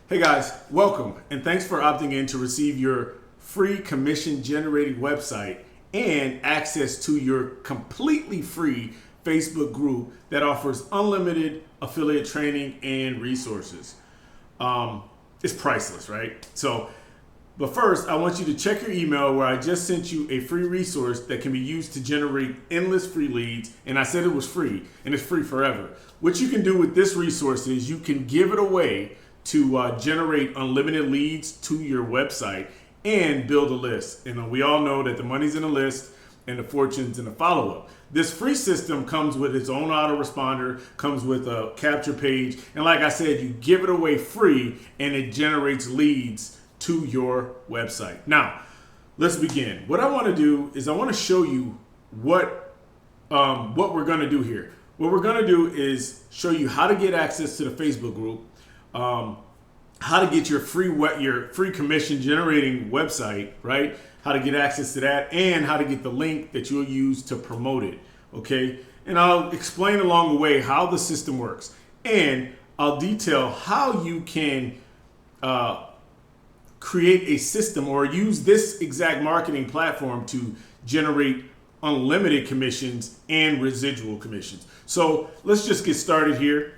Hey guys, welcome and thanks for opting in to receive your free commission generating website and access to your completely free Facebook group that offers unlimited affiliate training and resources. It's priceless, right? But first, I want you to check your email where I just sent you a free resource that can be used to generate endless free leads. And I said it was free and it's free forever. What you can do with this resource is you can give it away to generate unlimited leads to your website and build a list. And we all know that the money's in the list and the fortune's in the follow-up. This free system comes with its own autoresponder, comes with a capture page. And like I said, you give it away free and it generates leads to your website. Now, let's begin. What I want to do is I want to show you what we're going to do here. What we're going to do is show you how to get access to the Facebook group, how to get your free commission generating website, right? How to get access to that and how to get the link that you'll use to promote it, okay? And I'll explain along the way how the system works, and I'll detail how you can create a system or use this exact marketing platform to generate unlimited commissions and residual commissions. So let's just get started here.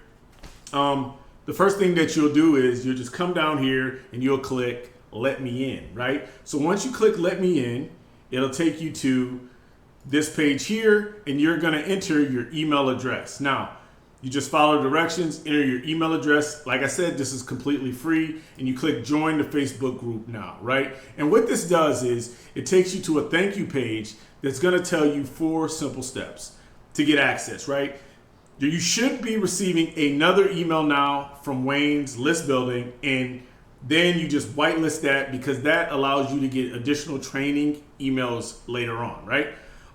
The first thing that you'll do is you'll just come down here and you'll click Let Me In, right? So once you click Let Me In, it'll take you to this page here and you're gonna enter your email address. Now, you just follow directions, enter your email address. Like I said, this is completely free and you click Join the Facebook group now, right? And what this does is it takes you to a thank you page that's gonna tell you 4 simple steps to get access, right? You should be receiving another email now from Wayne's list building, and then you just whitelist that because that allows you to get additional training emails later on, right?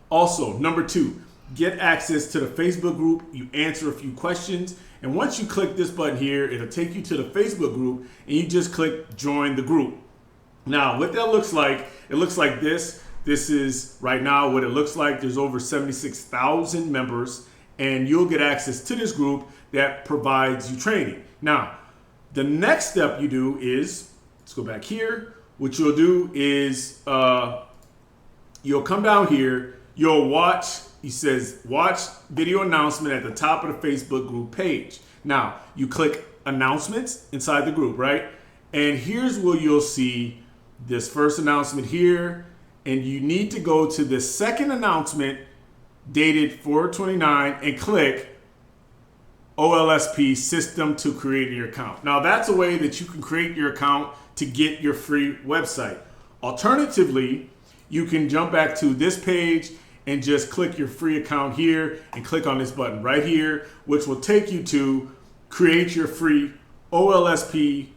Also, number 2, get access to the Facebook group. You answer a few questions, and once you click this button here, it'll take you to the Facebook group, and you just click Join the group. Now, what that looks like, it looks like this. This is right now what it looks like. There's over 76,000 members. And you'll get access to this group that provides you training. Now, the next step you do is, let's go back here. What you'll do is you'll come down here, you'll watch, he says, watch video announcement at the top of the Facebook group page. Now, you click announcements inside the group, right? And here's where you'll see this first announcement here. And you need to go to the second announcement dated 4/29 and click OLSP system to create your account. Now that's a way that you can create your account to get your free website. Alternatively, you can jump back to this page and just click your free account here and click on this button right here, which will take you to create your free OLSP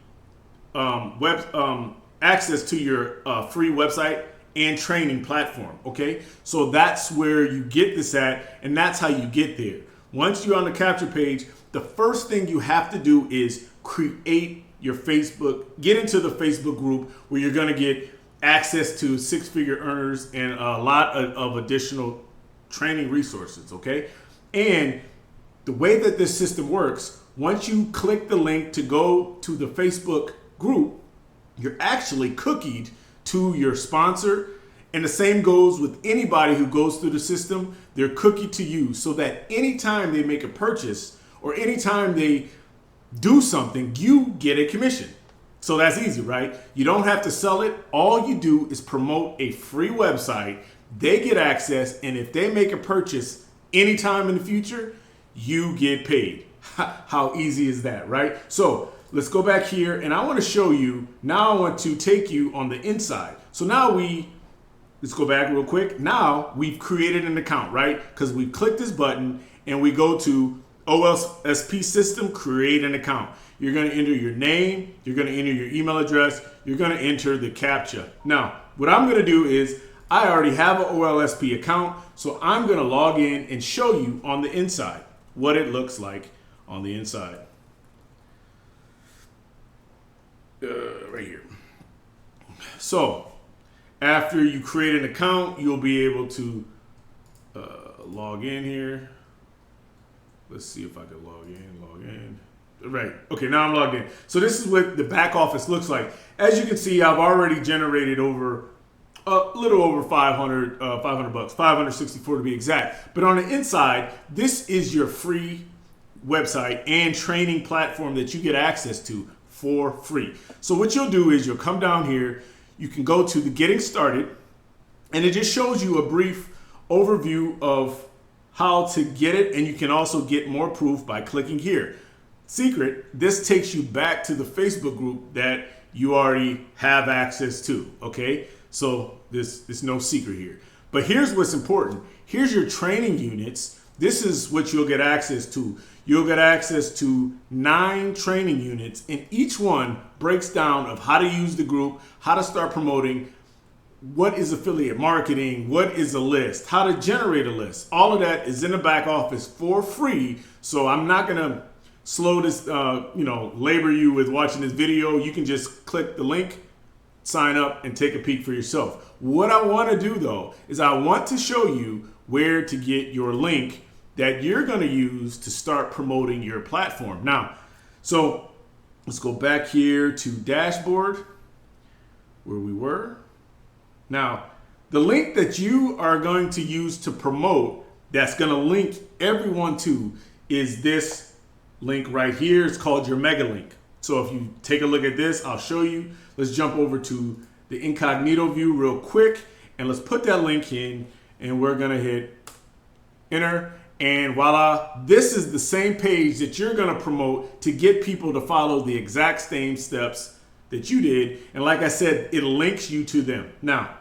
access to your free website and training platform, okay? So that's where you get this at, and that's how you get there. Once you're on the capture page, the first thing you have to do is create your Facebook, get into the Facebook group where you're gonna get access to 6-figure earners and a lot of additional training resources, okay? And the way that this system works, once you click the link to go to the Facebook group, you're actually cookied to your sponsor, and the same goes with anybody who goes through the system. They're cookied to you so that anytime they make a purchase or anytime they do something, you get a commission. So that's easy, right? You don't have to sell it. All you do is promote a free website. They get access, and if they make a purchase anytime in the future, you get paid. How easy is that, right? So let's go back here, and I want to show you, now I want to take you on the inside. So now let's go back real quick. Now we've created an account, right? Because we've clicked this button and we go to OLSP system, create an account. You're going to enter your name, you're going to enter your email address, you're going to enter the CAPTCHA. Now, what I'm going to do is I already have an OLSP account, so I'm going to log in and show you on the inside what it looks like on the inside. Right here. So after you create an account, you'll be able to log in here. Let's see if I can log in. Right. Okay, now I'm logged in. So this is what the back office looks like. As you can see, I've already generated over a little over 500 bucks, 564 to be exact. But on the inside, this is your free website and training platform that you get access to for free. So what you'll do is you'll come down here, you can go to the getting started, and it just shows you a brief overview of how to get it, and you can also get more proof by clicking here. Secret, this takes you back to the Facebook group that you already have access to, okay? So there's no secret here. But here's what's important. Here's your training units. This is what you'll get access to. You'll get access to 9 training units, and each one breaks down of how to use the group, how to start promoting, what is affiliate marketing, what is a list, how to generate a list. All of that is in the back office for free. So I'm not gonna slow this, labor you with watching this video. You can just click the link, sign up, and take a peek for yourself. What I want to do though is I want to show you where to get your link that you're going to use to start promoting your platform. Now, so let's go back here to dashboard where we were. Now, the link that you are going to use to promote, that's going to link everyone to, is this link right here. It's called your mega link. So if you take a look at this, I'll show you. Let's jump over to the incognito view real quick, and let's put that link in, and we're going to hit enter. And voila, this is the same page that you're going to promote to get people to follow the exact same steps that you did. And like I said, it links you to them. Now,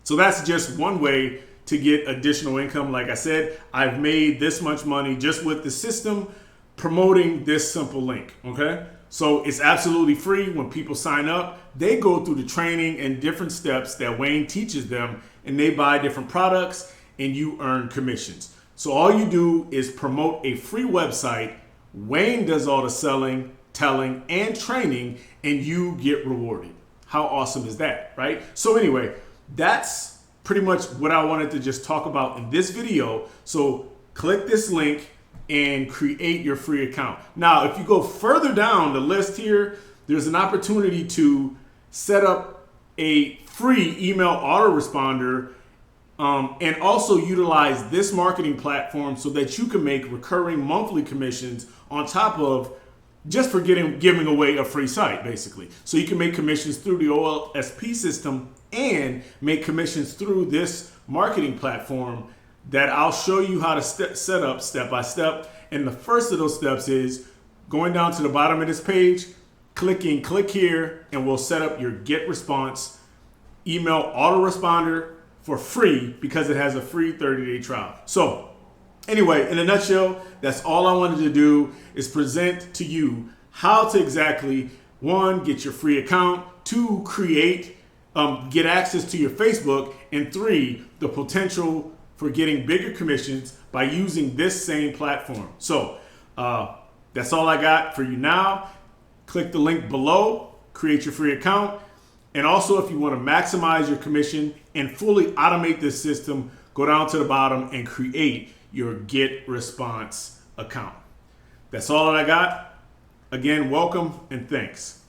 so that's just one way to get additional income. Like I said, I've made this much money just with the system promoting this simple link, okay? So it's absolutely free. When people sign up, they go through the training and different steps that Wayne teaches them, and they buy different products and you earn commissions. So all you do is promote a free website. Wayne does all the selling, telling, and training, and you get rewarded. How awesome is that, right? So anyway, that's pretty much what I wanted to just talk about in this video. So click this link and create your free account. Now, if you go further down the list here, there's an opportunity to set up a free email autoresponder and also utilize this marketing platform so that you can make recurring monthly commissions on top of just for giving away a free site, basically. So you can make commissions through the OLSP system and make commissions through this marketing platform that I'll show you how to set up step by step. And the first of those steps is going down to the bottom of this page, click here, and we'll set up your get response email autoresponder for free because it has a free 30-day trial. So anyway, in a nutshell, that's all I wanted to do is present to you how to exactly, 1, get your free account, 2, create, get access to your Facebook, and 3, the potential for getting bigger commissions by using this same platform. So that's all I got for you now. Click the link below, create your free account. And also, if you want to maximize your commission and fully automate this system, go down to the bottom and create your Get Response account. That's all that I got. Again, welcome and thanks.